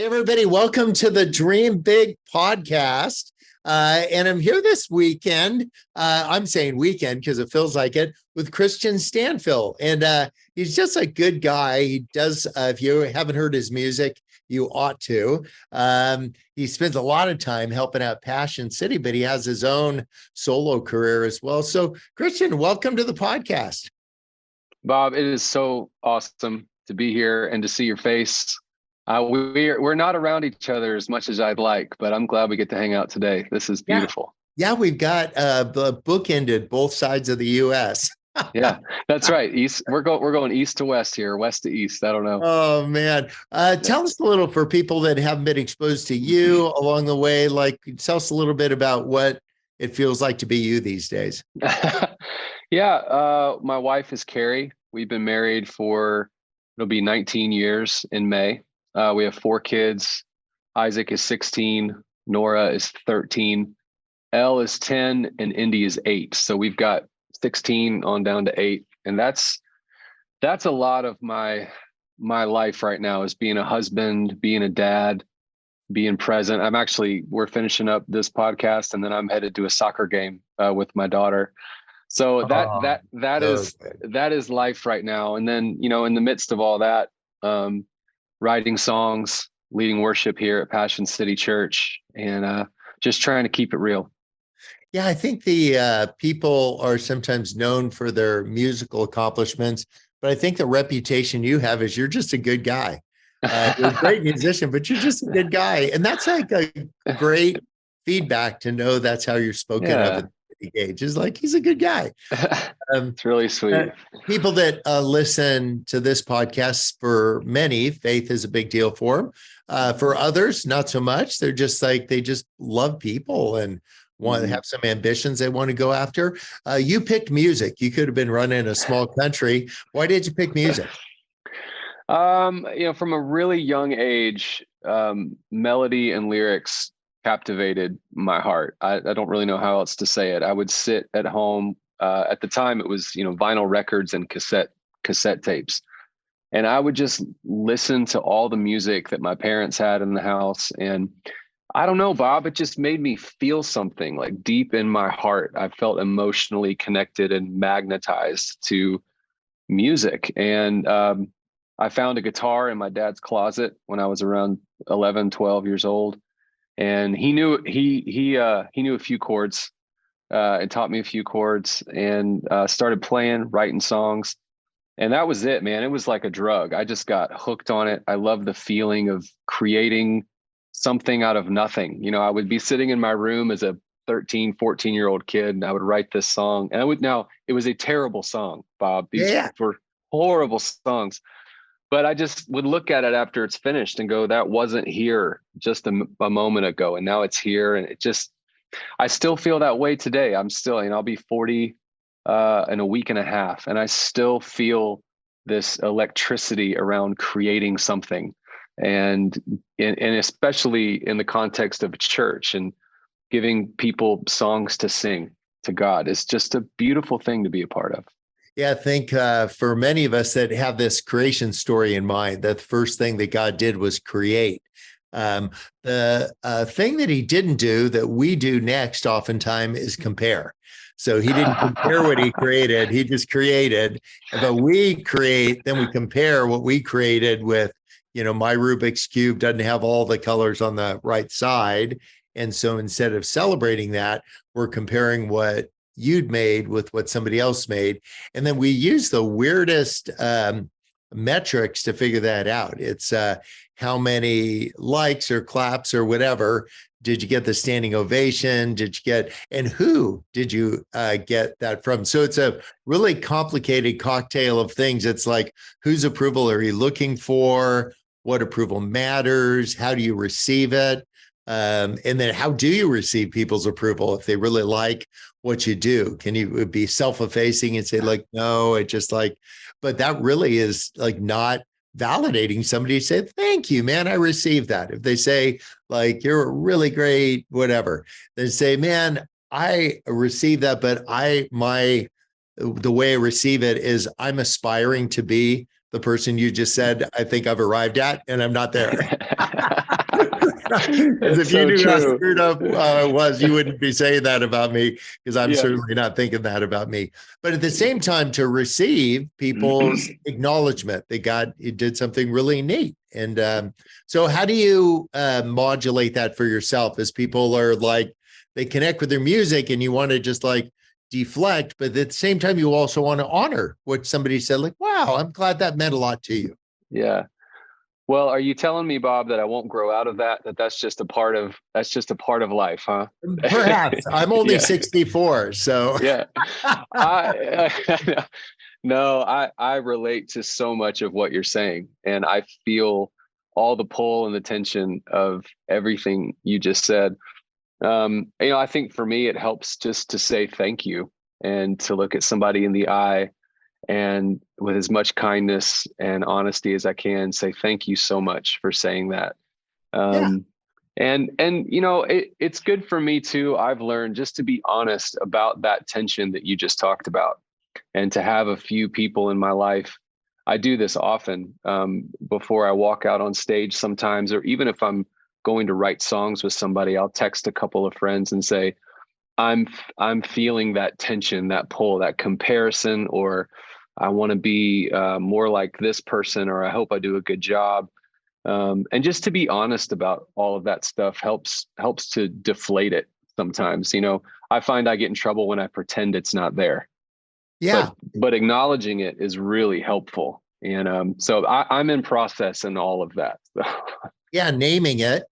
Everybody, welcome to the Dream Big podcast. And I'm here this weekend. I'm saying weekend because it feels like it, with Kristian Stanfill. And he's just a good guy. He does, if you haven't heard his music, you ought to. He spends a lot of time helping out Passion City, but he has his own solo career as well. So, Kristian, welcome to the podcast. Bob, it is so awesome to be here and to see your face. We're not around each other as much as I'd like, but I'm glad we get to hang out today. This is beautiful. Yeah, we've got the bookended both sides of the U.S. Yeah, that's right. We're going east to west here, west to east. I don't know. Oh man, tell us a little, for people that haven't been exposed to you along the way. Like, tell us a little bit about what it feels like to be you these days. Yeah, my wife is Carrie. We've been married it'll be 19 years in May. We have 4 kids. Isaac is 16. Nora is 13. Elle is 10 and Indy is 8. So we've got 16 on down to 8. And that's a lot of my life right now, is being a husband, being a dad, being present. We're finishing up this podcast and then I'm headed to a soccer game with my daughter. So that is life right now. And then, in the midst of all that, writing songs, leading worship here at Passion City Church, and just trying to keep it real. Yeah, I think the people are sometimes known for their musical accomplishments, but I think the reputation you have is you're just a good guy. You're a great musician, but you're just a good guy. And that's like a great feedback to know that's how you're spoken of at the age. Is like, he's a good guy. It's really sweet. People that listen to this podcast, for many, faith is a big deal for them. For others, not so much. They're just like, they just love people and want to have some ambitions they want to go after. You picked music. You could have been running a small country. Why did you pick music? From a really young age, melody and lyrics captivated my heart. I don't really know how else to say it. I would sit at home. At the time, it was vinyl records and cassette tapes, and I would just listen to all the music that my parents had in the house. And I don't know, Bob, it just made me feel something like deep in my heart. I felt emotionally connected and magnetized to music. And I found a guitar in my dad's closet when I was around 11, 12 years old. And he knew a few chords and taught me a few chords, and started writing songs. And that was it, man. It was like a drug. I just got hooked on it. I love the feeling of creating something out of nothing. I would be sitting in my room as a 13, 14-year-old kid, and I would write this song. And it was a terrible song, Bob. These were horrible songs. But I just would look at it after it's finished and go, that wasn't here just a moment ago. And now it's here. And I still feel that way today. I'm still, I'll be 40 in a week and a half. And I still feel this electricity around creating something. And especially in the context of church and giving people songs to sing to God. It's just a beautiful thing to be a part of. Yeah, I think for many of us that have this creation story in mind, that the first thing that God did was create. The thing that he didn't do that we do next oftentimes is compare. So he didn't compare what he created. He just created. But we create, then we compare what we created with, my Rubik's Cube doesn't have all the colors on the right side. And so instead of celebrating that, we're comparing what you'd made with what somebody else made. And then we use the weirdest metrics to figure that out. It's how many likes or claps or whatever did you get the standing ovation? Did you get, and who did you get that from? So it's a really complicated cocktail of things. It's like, whose approval are you looking for? What approval matters? How do you receive it? And then how do you receive people's approval if they really like what you do? Can you be self-effacing and say like, no, it just like, but that really is like not validating somebody to say, thank you, man, I received that. If they say like, you're really great, whatever, they say, man, I received that, but the way I receive it is I'm aspiring to be the person you just said, I think I've arrived at, and I'm not there. Because if It's you so knew how true. screwed up I was, you wouldn't be saying that about me, because I'm Yeah. certainly not thinking that about me. But at the same time, to receive people's acknowledgement that God did something really neat. And so how do you modulate that for yourself as people are like, they connect with their music and you want to just like deflect, but at the same time, you also want to honor what somebody said, like, wow, I'm glad that meant a lot to you. Yeah. Well, are you telling me, Bob, that I won't grow out of that? That's just a part of life, huh? Perhaps. I'm only Yeah. 64, so Yeah. I no, I relate to so much of what you're saying, and I feel all the pull and the tension of everything you just said. I think for me, it helps just to say thank you and to look at somebody in the eye and with as much kindness and honesty as I can say thank you so much for saying that. yeah. It's good for me too. I've learned just to be honest about that tension that you just talked about, and to have a few people in my life. I do this often before I walk out on stage sometimes, or even if I'm going to write songs with somebody, I'll text a couple of friends and say, I'm feeling that tension, that pull, that comparison, or I want to be more like this person, or I hope I do a good job. And just to be honest about all of that stuff helps to deflate it sometimes. I find I get in trouble when I pretend it's not there, Yeah. but acknowledging it is really helpful. And so I'm in process in all of that. Yeah. Naming it.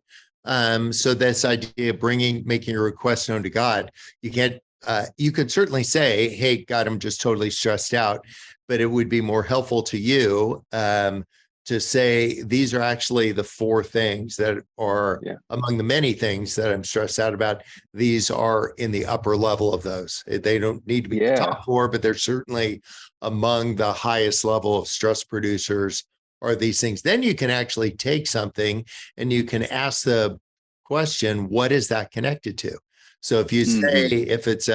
So this idea of making a request known to God, you could certainly say, hey, God, I'm just totally stressed out, but it would be more helpful to you to say, these are actually the four things that are among the many things that I'm stressed out about. These are in the upper level of those. They don't need to be the top four, but they're certainly among the highest level of stress producers are these things. Then you can actually take something and you can ask the question, what is that connected to? So if you say, if it's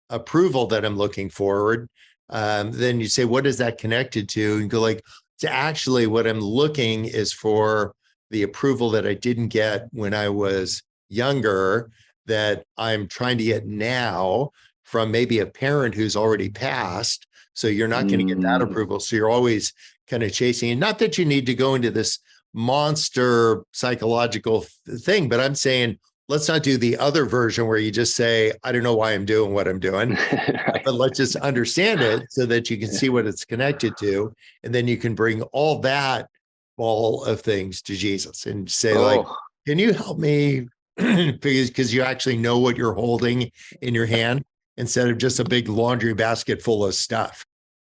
approval that I'm looking forward, then you say, what is that connected to? And go like, it's actually what I'm looking is for the approval that I didn't get when I was younger, that I'm trying to get now from maybe a parent who's already passed. So you're not going to get that approval. So you're always kind of chasing, and not that you need to go into this monster psychological thing, but I'm saying, let's not do the other version where you just say, I don't know why I'm doing what I'm doing, but let's just understand it so that you can see what it's connected to. And then you can bring all that ball of things to Jesus and say, like, can you help me? Because you actually know what you're holding in your hand instead of just a big laundry basket full of stuff.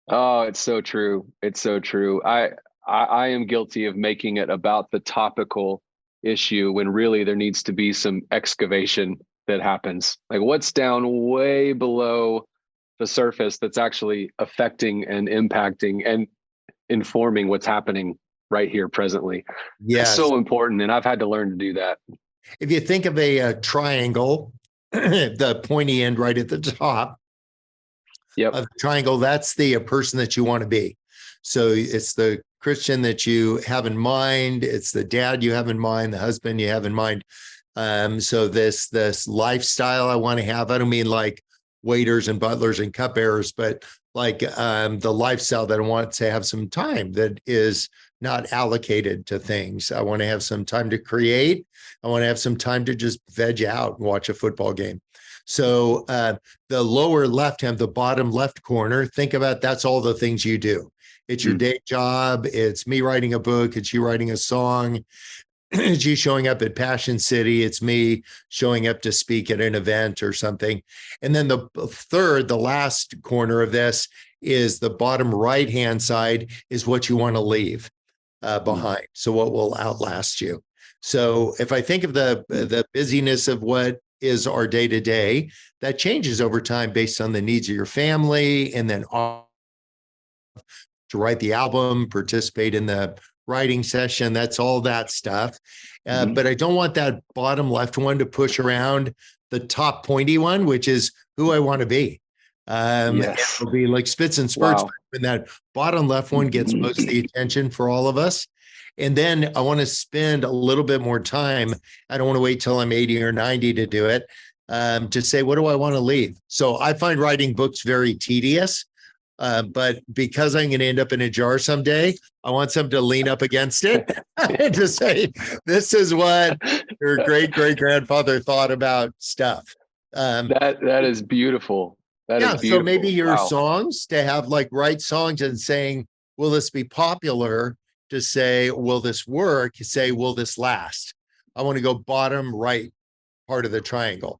Oh, it's so true. It's so true. I am guilty of making it about the topical issue when really there needs to be some excavation that happens. Like what's down way below the surface that's actually affecting and impacting and informing what's happening right here presently. That's Yes. so important. And I've had to learn to do that. If you think of a triangle, the pointy end right at the top of the triangle, that's the person that you want to be. So it's the Christian that you have in mind. It's the dad you have in mind, the husband you have in mind. So this lifestyle I want to have, I don't mean like waiters and butlers and cupbearers, but like the lifestyle that I want to have some time that is not allocated to things. I want to have some time to create. I want to have some time to just veg out and watch a football game. So the lower left hand, the bottom left corner, think about that's all the things you do. It's your day job. It's me writing a book. It's you writing a song. It's you showing up at Passion City. It's me showing up to speak at an event or something. And then the third, the last corner of this is the bottom right-hand side is what you want to leave behind. So what will outlast you. So if I think of the busyness of what is our day-to-day, that changes over time based on the needs of your family, and then to write the album, participate in the writing session. That's all that stuff. But I don't want that bottom left one to push around the top pointy one, which is who I want to be. It'll be like spits and spurts. Wow. And that bottom left one gets most of the attention for all of us. And then I want to spend a little bit more time. I don't want to wait till I'm 80 or 90 to do it, to say, what do I want to leave? So I find writing books very tedious. But because I'm going to end up in a jar someday, I want something to lean up against it and to say, this is what your great great grandfather thought about stuff. That is beautiful. That is Yeah. So maybe beautiful. your Wow. songs to have like write songs and saying, will this be popular? To say, will this work? Say, will this last? I want to go bottom right part of the triangle.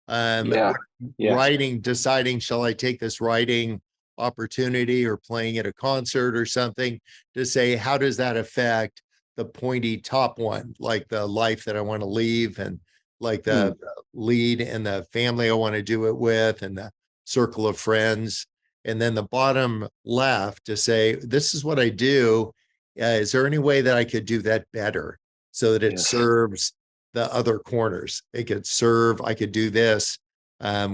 Yeah. Yeah. Writing, deciding, shall I take this writing opportunity or playing at a concert or something, to say, how does that affect the pointy top one, like the life that I want to leave, and like the lead and the family I want to do it with, and the circle of friends. And then the bottom left to say, this is what I do. Is there any way that I could do that better so that it Yes. serves the other corners? It could serve, I could do this.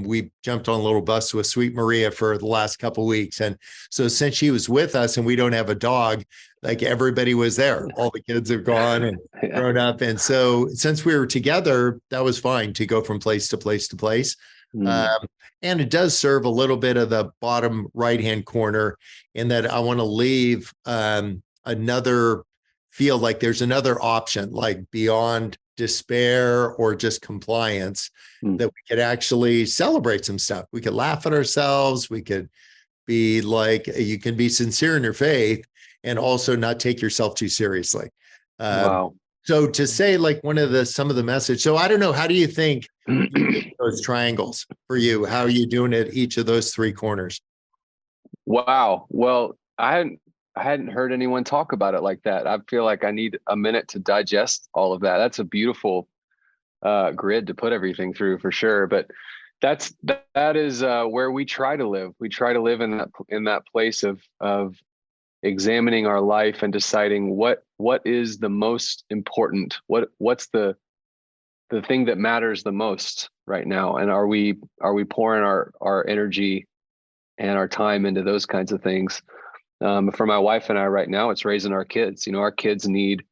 We jumped on a little bus with Sweet Maria for the last couple of weeks. And so since she was with us and we don't have a dog, like everybody was there. All the kids have gone and Yeah. grown up. And so since we were together, that was fine to go from place to place to place. And it does serve a little bit of the bottom right-hand corner in that I want to leave another, feel like there's another option, like beyond despair or just compliance, that we could actually celebrate some stuff. We could laugh at ourselves. We could be like, you can be sincere in your faith and also not take yourself too seriously. Wow. So to say like some of the message. So I don't know, how do you think those triangles for you? How are you doing at each of those three corners? Wow. Well, I hadn't heard anyone talk about it like that. I feel like I need a minute to digest all of that. That's a beautiful grid to put everything through, for sure. But that is where we try to live. We try to live in that place of examining our life and deciding what is the most important, what's the thing that matters the most right now, and are we pouring our energy and our time into those kinds of things. For my wife and I right now, it's raising our kids. Our kids need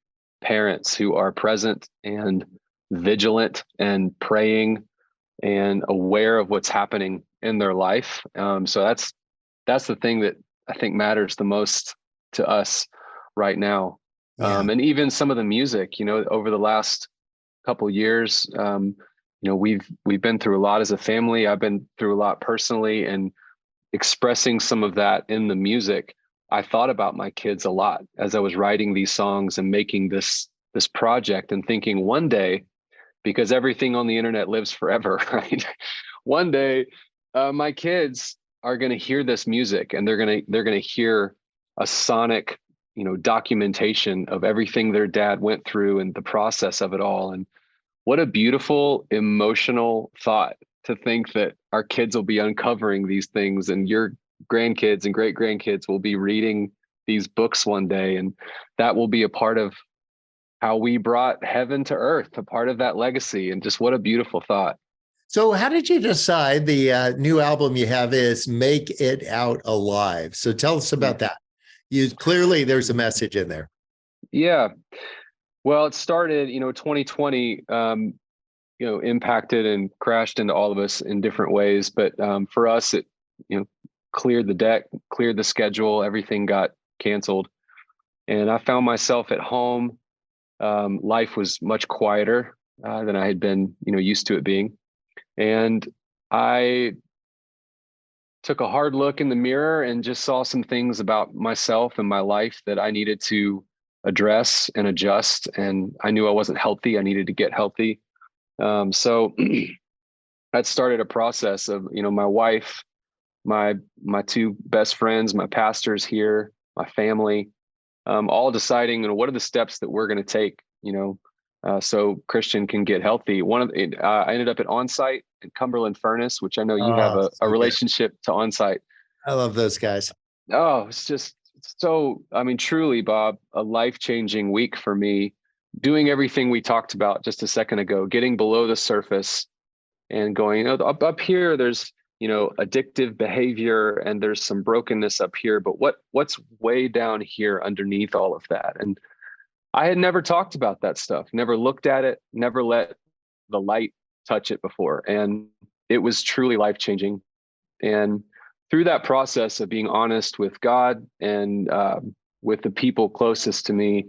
parents who are present and vigilant and praying and aware of what's happening in their life. So that's the thing that I think matters the most to us right now. Yeah. And even some of the music, over the last couple years, we've been through a lot as a family. I've been through a lot personally, and expressing some of that in the music, I thought about my kids a lot as I was writing these songs and making this project, and thinking one day, because everything on the internet lives forever, right? One day, my kids are going to hear this music, and they're going to hear a sonic, documentation of everything their dad went through and the process of it all. And what a beautiful emotional thought to think that our kids will be uncovering these things, and your grandkids and great grandkids will be reading these books one day, and that will be a part of how we brought heaven to earth, a part of that legacy. And just what a beautiful thought. So how did you decide the new album you have is Make It Out Alive? So tell us about that. Clearly there's a message in there. Yeah. Well, it started, 2020, impacted and crashed into all of us in different ways. But for us, it, cleared the deck, cleared the schedule, everything got canceled. And I found myself at home. Life was much quieter than I had been, used to it being. And I took a hard look in the mirror and just saw some things about myself and my life that I needed to address and adjust. And I knew I wasn't healthy. I needed to get healthy. So that started a process of, my wife, my two best friends, my pastors here, my family, all deciding, what are the steps that we're going to take, so Kristian can get healthy. I ended up at Onsite in Cumberland Furnace, which I know you have a relationship to Onsite. I love those guys. Oh, it's just so, truly, Bob, a life-changing week for me, doing everything we talked about just a second ago, getting below the surface and going, up here, there's, addictive behavior and there's some brokenness up here, but what's way down here underneath all of that? And I had never talked about that stuff, never looked at it, never let the light touch it before. And it was truly life-changing. And through that process of being honest with God and with the people closest to me,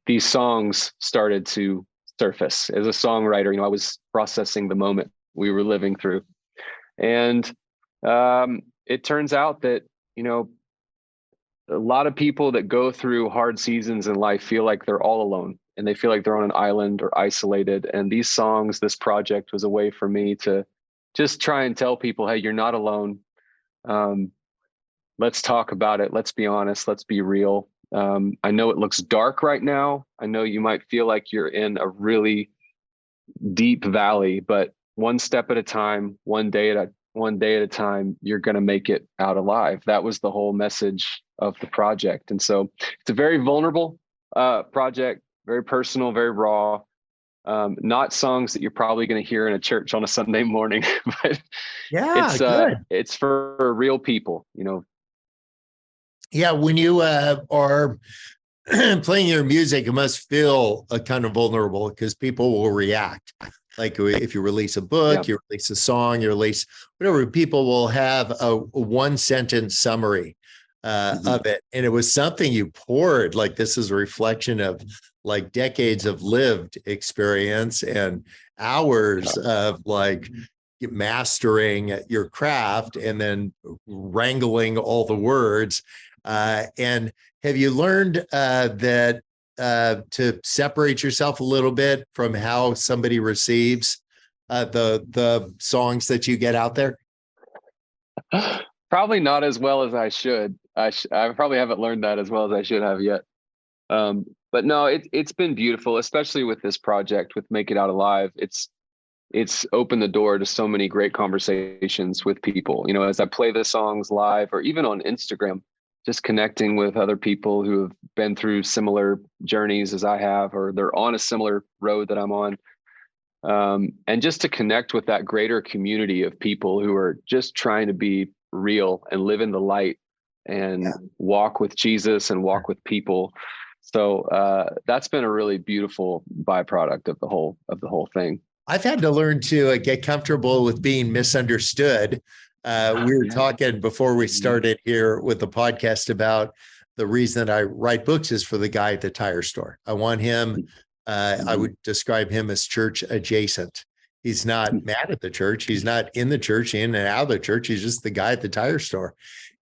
these songs started to surface. As a songwriter, I was processing the moment we were living through. And it turns out that, a lot of people that go through hard seasons in life feel like they're all alone and they feel like they're on an island or isolated. And these songs, this project was a way for me to just try and tell people, hey, you're not alone. Let's talk about it. Let's be honest. Let's be real. I know it looks dark right now. I know you might feel like you're in a really deep valley, but one step at a time, one day at a time, you're going to make it out alive. That was the whole message of the project. And so it's a very vulnerable project, very personal, very raw. Not songs that you're probably going to hear in a church on a Sunday morning, but Yeah, good. it's for real people, Yeah, when you are playing your music, it must feel kind of vulnerable because people will react. Like if you release a book, you release a song, you release whatever, people will have a one sentence summary of it. And it was something you poured, like this is a reflection of like decades of lived experience and hours of like mastering your craft and then wrangling all the words. And have you learned that to separate yourself a little bit from how somebody receives the songs that you get out there? Probably not as well as I should. I probably haven't learned that as well as I should have yet. But no, it's been beautiful, especially with this project, with Make It Out Alive. It's opened the door to so many great conversations with people. As I play the songs live or even on Instagram, just connecting with other people who have been through similar journeys as I have, or they're on a similar road that I'm on. And just to connect with that greater community of people who are just trying to be real and live in the light and walk with Jesus and walk with people. So that's been a really beautiful byproduct of the whole thing. I've had to learn to get comfortable with being misunderstood. We were talking before we started here with the podcast about the reason that I write books is for the guy at the tire store. I want him, I would describe him as church adjacent. He's not mad at the church. He's not in the church, in and out of the church. He's just the guy at the tire store.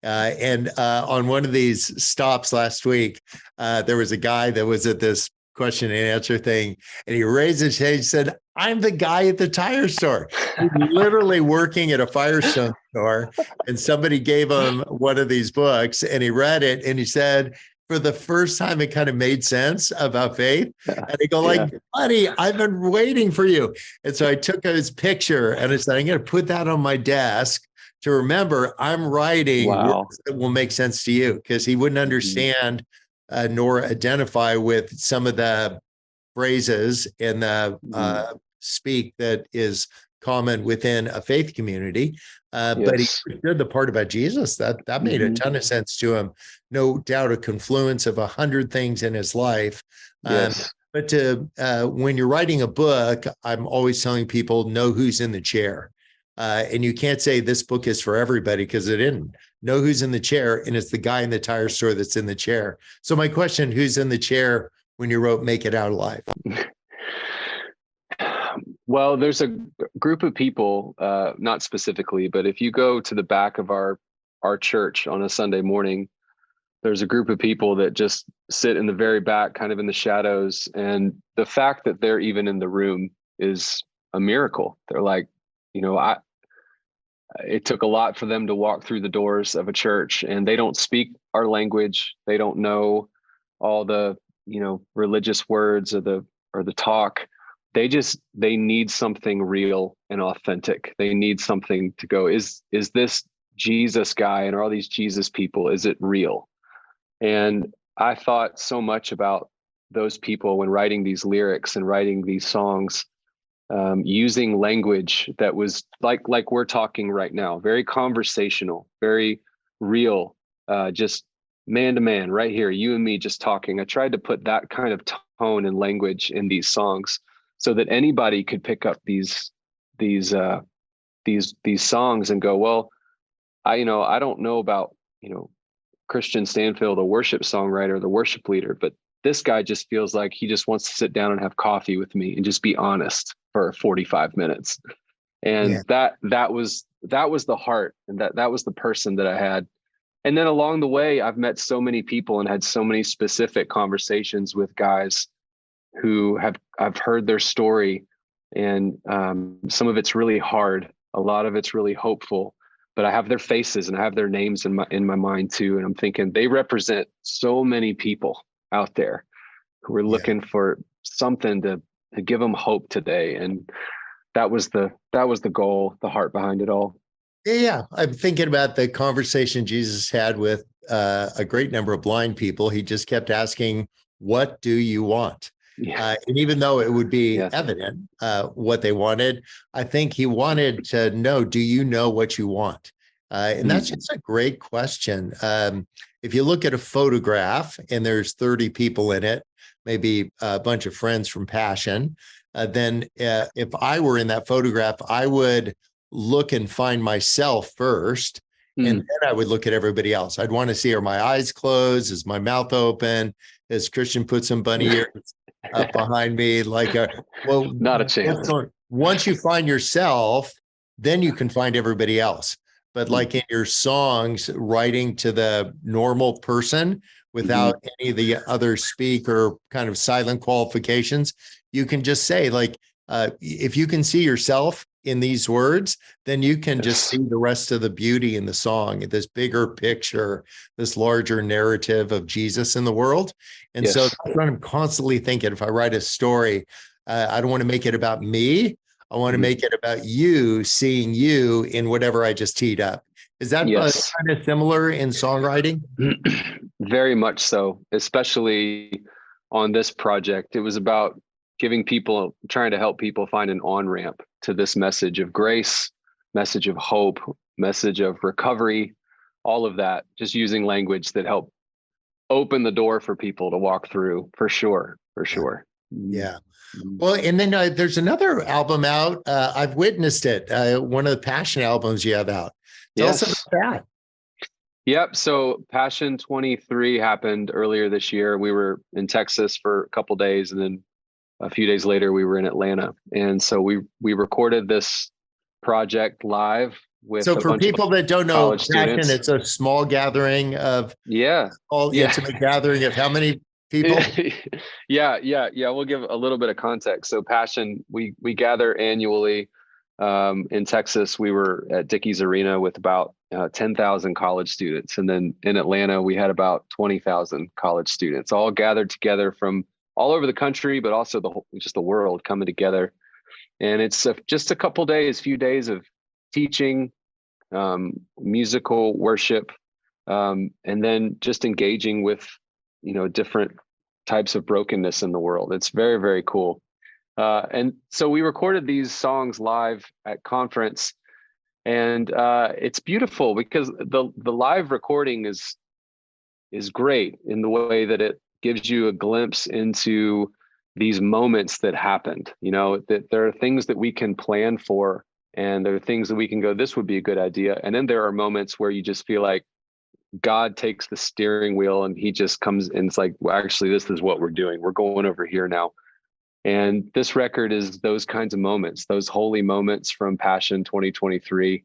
And on one of these stops last week, there was a guy that was at this question and answer thing. And he raised his hand and said, I'm the guy at the tire store. He's literally working at a Firestone store. And somebody gave him one of these books and he read it. And he said, for the first time, it kind of made sense about faith. And they go like, buddy, I've been waiting for you. And so I took his picture and I said, I'm going to put that on my desk to remember I'm writing words that will make sense to you, because he wouldn't understand nor identify with some of the phrases in the speak that is common within a faith community. But he understood the part about Jesus. That made a ton of sense to him. No doubt a confluence of 100 things in his life. But when you're writing a book, I'm always telling people, know who's in the chair. And you can't say this book is for everybody, because it isn't. Know who's in the chair, and it's the guy in the tire store that's in the chair. So my question, who's in the chair when you wrote Make It Out Alive? Well, there's a group of people, not specifically, but if you go to the back of our church on a Sunday morning, there's a group of people that just sit in the very back, kind of in the shadows. And the fact that they're even in the room is a miracle. They're like, it took a lot for them to walk through the doors of a church, and they don't speak our language. They don't know all the, religious words or the talk. They need something real and authentic. They need something to go, is this Jesus guy and are all these Jesus people, is it real? And I thought so much about those people when writing these lyrics and writing these songs, using language that was like we're talking right now, very conversational, very real, just man to man right here, you and me just talking. I tried to put that kind of tone and language in these songs so that anybody could pick up these these songs and go, well, I don't know about, Kristian Stanfill, the worship songwriter, the worship leader, but this guy just feels like he just wants to sit down and have coffee with me and just be honest for 45 minutes. And Yeah. that was the heart, and that was the person that I had. And then along the way, I've met so many people and had so many specific conversations with guys who I've heard their story, and some of it's really hard, a lot of it's really hopeful, but I have their faces and I have their names in my mind too, and I'm thinking they represent so many people out there who are Yeah. looking for something to give them hope today. And that was the goal, the heart behind it all. Yeah. I'm thinking about the conversation Jesus had with a great number of blind people. He just kept asking, what do you want? Yeah. And even though it would be Yeah. evident what they wanted, I think he wanted to know, do you know what you want? And that's just a great question. If you look at a photograph and there's 30 people in it, maybe a bunch of friends from Passion, then if I were in that photograph, I would look and find myself first, and then I would look at everybody else. I'd want to see, are my eyes closed? Is my mouth open? Has Kristian put some bunny ears up behind me? Like, well, Not a chance. once you find yourself, then you can find everybody else. But like in your songs, writing to the normal person without any of the other speak or kind of silent qualifications, you can just say, like, if you can see yourself in these words, then you can just see the rest of the beauty in the song, this bigger picture, this larger narrative of Jesus in the world. And so that's what I'm constantly thinking. If I write a story, I don't want to make it about me. I want to make it about you, seeing you in whatever I just teed up. Is that kind of similar in songwriting? Very much so, especially on this project. It was about trying to help people find an on-ramp to this message of grace, message of hope, message of recovery, all of that, just using language that helped open the door for people to walk through, for sure. Yeah. Well, and then there's another album out. I've witnessed it. One of the Passion albums you have out. Tell us about that. Yep. So Passion 23 happened earlier this year. We were in Texas for a couple days, and then a few days later we were in Atlanta. And so we recorded this project live with so for people that don't know Passion, it's a small gathering of intimate gathering of how many people? Yeah. We'll give a little bit of context. So Passion, we gather annually in Texas. We were at Dickies Arena with about 10,000 college students. And then in Atlanta, we had about 20,000 college students all gathered together from all over the country, but also just the world coming together. And it's just a few days of teaching, musical worship, and then just engaging with, different types of brokenness in the world. It's very, very cool. And so we recorded these songs live at conference, and it's beautiful because the live recording is great in the way that it gives you a glimpse into these moments that happened. That there are things that we can plan for, and there are things that we can go, this would be a good idea. And then there are moments where you just feel like God takes the steering wheel and he just comes and it's like, well, actually, this is what we're doing. We're going over here now. And this record is those kinds of moments, those holy moments from Passion 2023.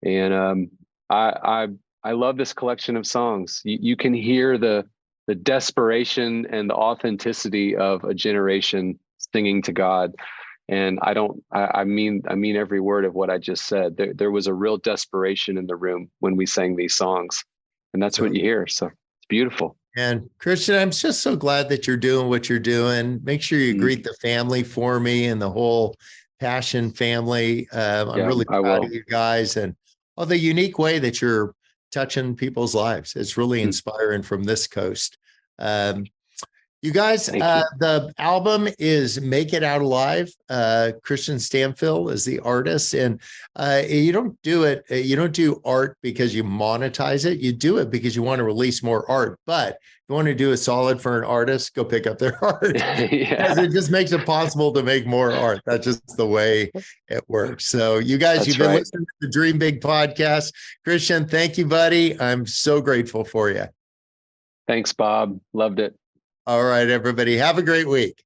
And I love this collection of songs. You can hear the desperation and the authenticity of a generation singing to God. And I mean every word of what I just said. There was a real desperation in the room when we sang these songs, and that's what you hear. So it's beautiful. And Kristian, I'm just so glad that you're doing what you're doing. Make sure you greet the family for me and the whole Passion family. I'm really proud of you guys and all the unique way that you're touching people's lives. It's really inspiring from this coast. You guys, Thank you. the album is Make It Out Alive. Kristian Stanfill is the artist. And you don't do it, you don't do art because you monetize it. You do it because you want to release more art. But if you want to do a solid for an artist, go pick up their art. Because it just makes it possible to make more art. That's just the way it works. So you guys, you've been listening to the Dream Big podcast. Kristian, thank you, buddy. I'm so grateful for you. Thanks, Bob. Loved it. All right, everybody. Have a great week.